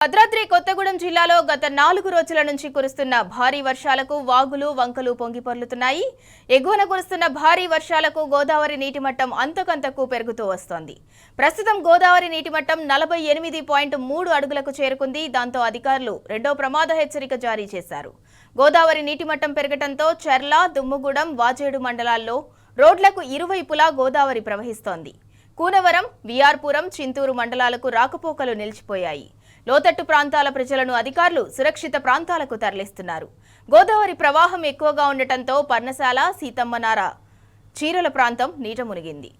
భద్రాద్రి కొత్తగూడెం జిల్లాలో గత 4 రోజుల నుంచి కురుస్తున్న భారీ వర్షాలకు వాగులు వంకలు పొంగిపొర్లుతున్నాయి. ఎగువన కురుస్తున్న భారీ వర్షాలకు గోదావరి నీటిమట్టం అంతకంతకు పెరుగుతూ వస్తోంది. ప్రస్తుతం గోదావరి నీటిమట్టం 48.3 అడుగులకు చేరుకుంది. దాంతో అధికారులు రెండో ప్రమాద హెచ్చరిక జారీ చేశారు. గోదావరి నీటిమట్టం పెరగడంతో చెర్ల, దుమ్ముగూడెం, వాజేడు మండలాల్లో రోడ్లకు ఇరువైపులా గోదావరి ప్రవహిస్తోంది. కూనవరం, విఆర్పురం, చింతూరు మండలాలకు రాకపోకలు నిలిచిపోయాయి. లోతట్టు ప్రాంతాల ప్రజలను అధికారులు సురక్షిత ప్రాంతాలకు తరలిస్తున్నారు. గోదావరి ప్రవాహం ఎక్కువగా ఉండటంతో పర్ణశాల, సీతమ్మనార, చీరల ప్రాంతం నీట మునిగింది.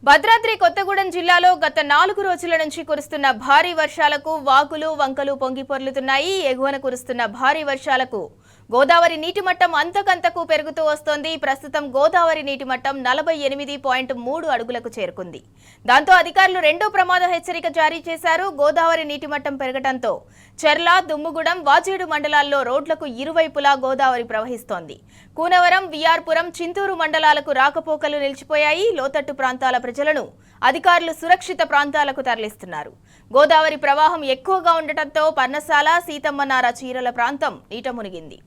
భద్రాద్రి కొత్తగూడెం జిల్లాలో గత 4 రోజుల నుంచి కురుస్తున్న భారీ వర్షాలకు వాగులు వంకలు పొంగిపొర్లుతున్నాయి. ఎగువన కురుస్తున్న భారీ వర్షాలకు గోదావరి నీటిమట్టం అంతకంతకు పెరుగుతూ వస్తోంది. ప్రస్తుతం గోదావరి నీటిమట్టం 48.3 అడుగులకు చేరుకుంది. దాంతో అధికారులు రెండో ప్రమాద హెచ్చరిక జారీ చేశారు. గోదావరి నీటిమట్టం పెరగడంతో చెర్ల, దుమ్ముగూడెం, వాజేడు మండలాల్లో రోడ్లకు ఇరువైపులా గోదావరి ప్రవహిస్తోంది. కూనవరం, విఆర్పురం, చింతూరు మండలాలకు రాకపోకలు నిలిచిపోయాయి. లోతట్టు ప్రాంతాల ప్రజలను అధికారులు సురక్షిత ప్రాంతాలకు తరలిస్తున్నారు. గోదావరి ప్రవాహం ఎక్కువగా ఉండటంతో పర్ణశాల, సీతమ్మనార, చీరల ప్రాంతం నీట మునిగింది.